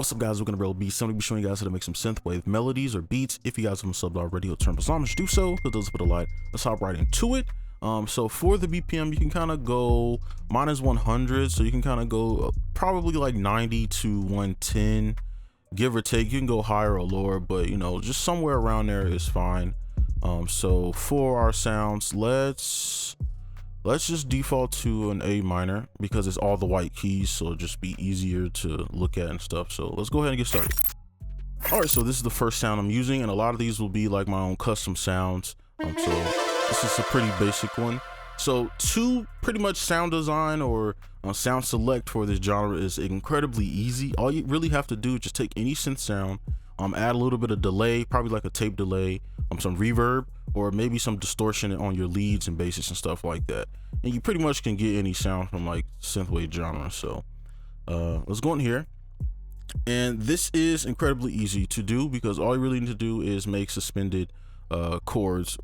What's up, guys? We're gonna be showing you guys how to make some synthwave melodies or beats. If you guys haven't subbed already or turned on, do so. Hit those with a like. Let's hop right into it. So for the BPM, you can kind of go -100, so you can kind of go probably like 90 to 110, give or take. You can go higher or lower, but you know, just somewhere around there is fine. So for our sounds, let's just default to an A minor because it's all the white keys, so it'll just be easier to look at and stuff. So let's go ahead and get started. All right, so this is the first sound I'm using, and a lot of these will be like my own custom sounds. So this is a pretty basic one. So to pretty much sound design or sound select for this genre is incredibly easy. All you really have to do is just take any synth sound, add a little bit of delay, probably like a tape delay, some reverb, or maybe some distortion on your leads and basses and stuff like that. And you pretty much can get any sound from like synthwave genre. So let's go in here. And this is incredibly easy to do because all you really need to do is make suspended chords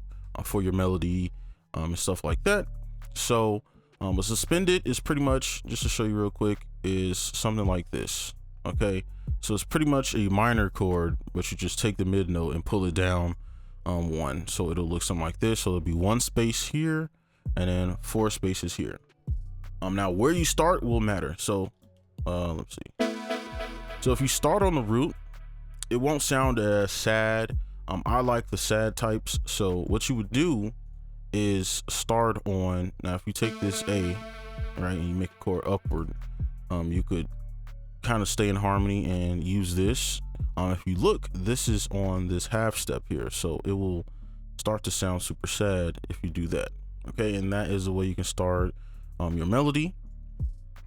for your melody and stuff like that. So a suspended is pretty much, just to show you real quick, is something like this. Okay, so it's pretty much a minor chord, but you just take the mid note and pull it down one, so it'll look something like this. So there'll be one space here and then 4 spaces here. Now where you start will matter. So let's see. So if you start on the root, it won't sound as sad. I like the sad types. So what you would do is start on, now if you take this A, right, and you make a chord upward, you could kind of stay in harmony and use this. If you look, this is on this half step here, so it will start to sound super sad if you do that. Okay, and that is the way you can start your melody.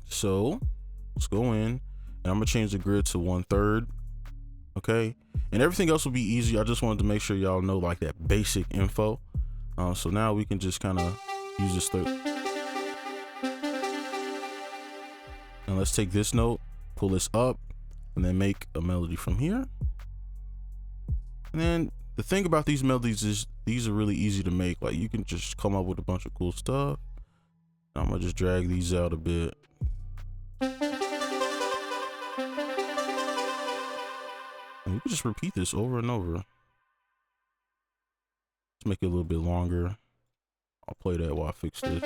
So let's go in, and I'm gonna change the grid to 1/3. Okay, and everything else will be easy. I just wanted to make sure y'all know like that basic info. So now we can just kind of use this third. And let's take this note, pull this up, and then make a melody from here. And then the thing about these melodies is these are really easy to make. Like you can just come up with a bunch of cool stuff. I'm gonna just drag these out a bit. And you can just repeat this over and over. Let's make it a little bit longer. I'll play that while I fix this.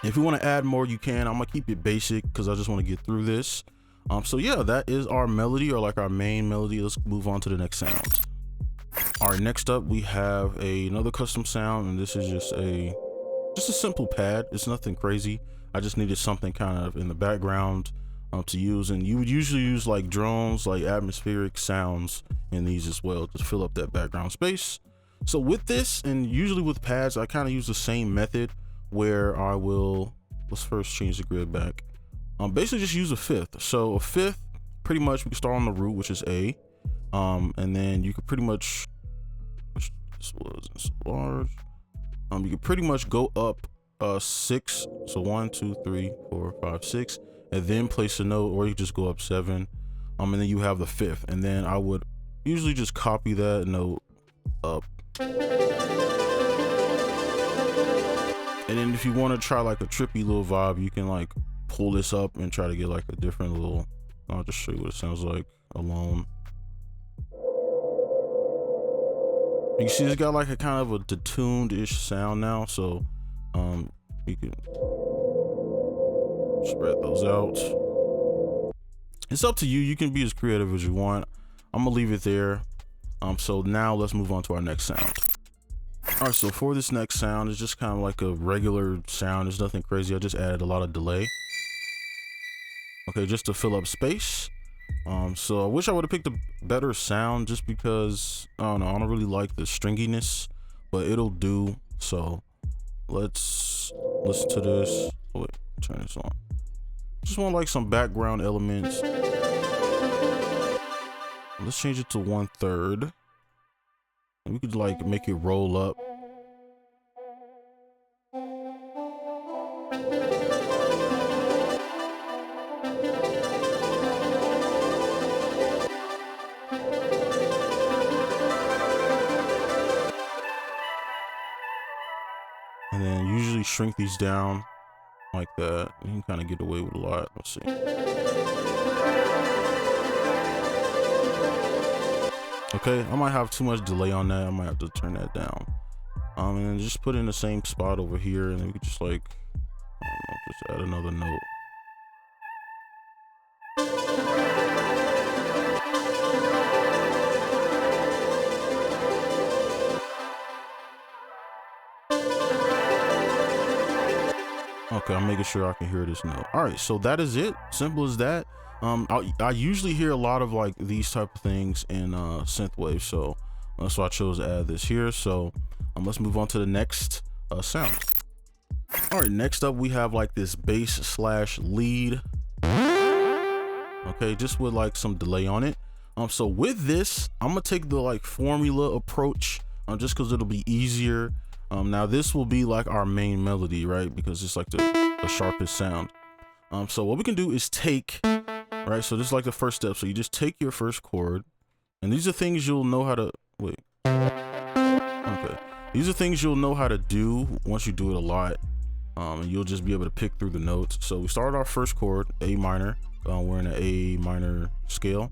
If you want to add more, you can. I'm gonna keep it basic because I just want to get through this. So yeah, that is our melody, or like our main melody. Let's move on to the next sound. All right, next up we have another custom sound, and this is just a simple pad. It's nothing crazy. I just needed something kind of in the background to use, and you would usually use like drones, like atmospheric sounds in these as well to fill up that background space. So with this, and usually with pads, I kind of use the same method where I will, let's first change the grid back. Basically just use a fifth. So a fifth, pretty much we can start on the root, which is A, and then you could pretty much, which this was large, you could pretty much go up 6, so 1 2 3 4 5 6, and then place a note, or you just go up 7, and then you have the fifth, and then I would usually just copy that note up. And then if you want to try like a trippy little vibe, you can like pull this up and try to get like a different little, I'll just show you what it sounds like alone. You see it's got like a kind of a detuned-ish sound now, so you can spread those out. It's up to you. You can be as creative as you want. I'm gonna leave it there. So now let's move on to our next sound. All right, so for this next sound, it's just kind of like a regular sound. There's nothing crazy. I just added a lot of delay. Okay, just to fill up space. So I wish I would have picked a better sound just because, I don't know, I don't really like the stringiness, but it'll do. So let's listen to this. Oh, wait, turn this on. Just want like some background elements. Let's change it to 1/3. We could like make it roll up. shrink these down like that. You can kind of get away with a lot. Let's see. Okay, I might have too much delay on that. I might have to turn that down. And then just put it in the same spot over here, and then we can just like, I don't know, just add another note. Okay, I'm making sure I can hear this note. All right, so that is it. Simple as that. I usually hear a lot of like these type of things in synthwave, so that's why I chose to add this here. So let's move on to the next sound. All right, next up we have like this bass slash lead. Okay, just with like some delay on it. So with this, I'm gonna take the like formula approach, just because it'll be easier. Now this will be like our main melody, right? Because it's like the sharpest sound. So what we can do is take, right? So this is like the first step. So you just take your first chord, and these are things you'll know how to, wait. Okay. These are things you'll know how to do once you do it a lot. And you'll just be able to pick through the notes. So we started our first chord, A minor. We're in an A minor scale.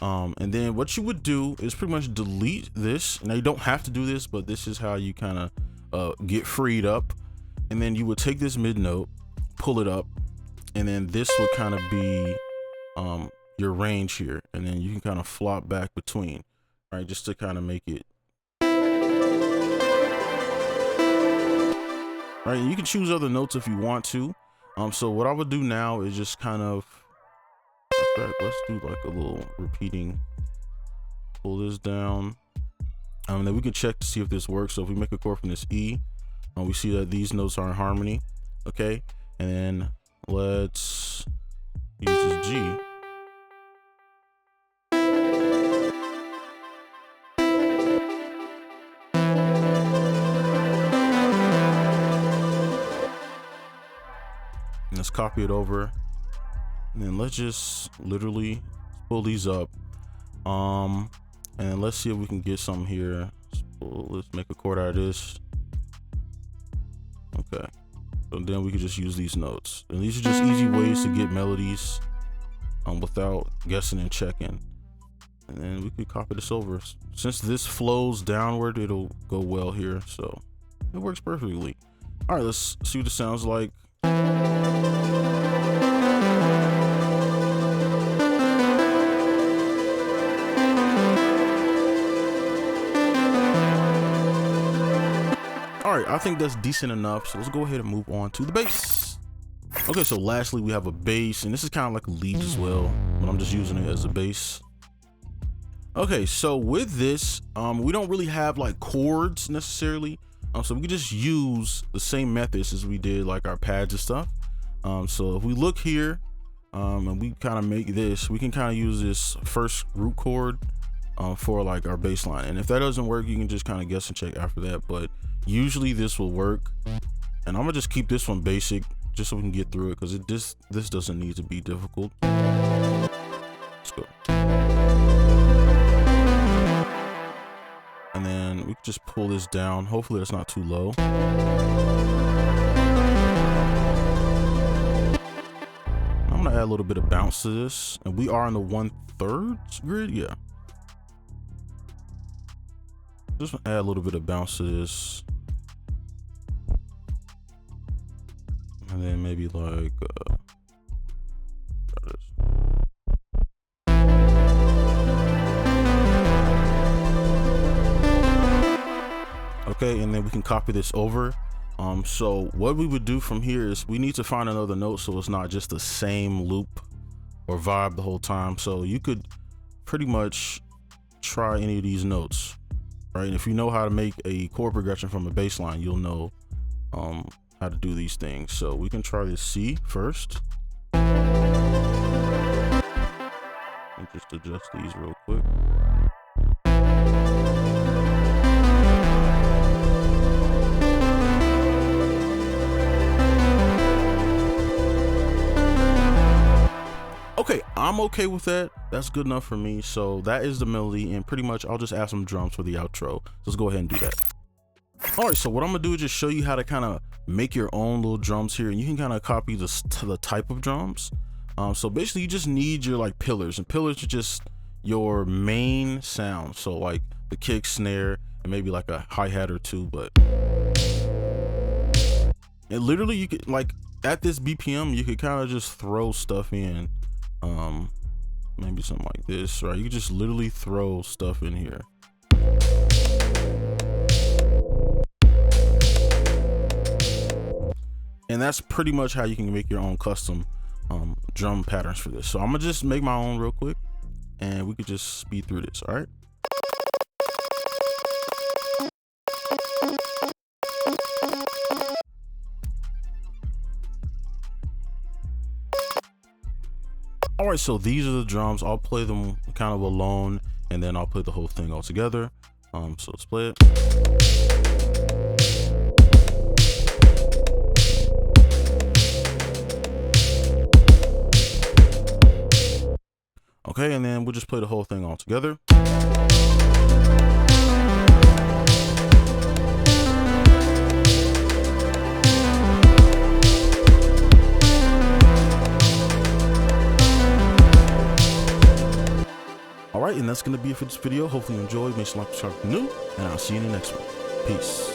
And then what you would do is pretty much delete this. Now you don't have to do this, but this is how you kind of get freed up. And then you would take this mid note, pull it up, and then this would kind of be your range here, and then you can kind of flop back between, right, just to kind of make it right. And you can choose other notes if you want to. So what I would do now is just kind of, let's do like a little repeating, pull this down, and then we can check to see if this works. So if we make a chord from this E, we see that these notes are in harmony. Okay, and then let's use this G. And let's copy it over, and then let's just literally pull these up, and let's see if we can get some here. Let's make a chord out of this. Okay, so then we can just use these notes, and these are just easy ways to get melodies without guessing and checking. And then we could copy this over. Since this flows downward, it'll go well here, so it works perfectly. All right, let's see what it sounds like. All right, I think that's decent enough. So let's go ahead and move on to the bass. Okay, so lastly we have a bass, and this is kind of like a lead as well, but I'm just using it as a bass. Okay, so with this, we don't really have like chords necessarily. So we can just use the same methods as we did like our pads and stuff. So if we look here, and we kind of make this, we can kind of use this first root chord for like our bass line. And if that doesn't work, you can just kind of guess and check after that. But usually this will work. And I'm gonna just keep this one basic just so we can get through it, because this doesn't need to be difficult. Let's go. And then we can just pull this down. Hopefully it's not too low. I'm gonna add a little bit of bounce to this, and we are in the 1/3 grid. Yeah, just add a little bit of bounce to this, and then maybe like try this. Okay, and then we can copy this over. So what we would do from here is we need to find another note so it's not just the same loop or vibe the whole time. So you could pretty much try any of these notes, right? And if you know how to make a chord progression from a bass line, you'll know how to do these things. So we can try this C first. And just adjust these real quick. Okay, I'm okay with that. That's good enough for me. So that is the melody, and pretty much I'll just add some drums for the outro. Let's go ahead and do that. All right, so what I'm gonna do is just show you how to kind of make your own little drums here, and you can kind of copy the type of drums. So basically you just need your like pillars, and pillars are just your main sound. So like the kick, snare, and maybe like a hi-hat or two, but and literally you could, like at this BPM, you could kind of just throw stuff in, maybe something like this, right? You could just literally throw stuff in here. And that's pretty much how you can make your own custom drum patterns for this. So I'm gonna just make my own real quick, and we could just speed through this. All right. All right, so these are the drums. I'll play them kind of alone, and then I'll play the whole thing all together. So let's play it. Okay, and then we'll just play the whole thing all together. All right, and that's gonna be it for this video. Hopefully you enjoyed. Make sure you like, subscribe if you're new, and I'll see you in the next one. Peace.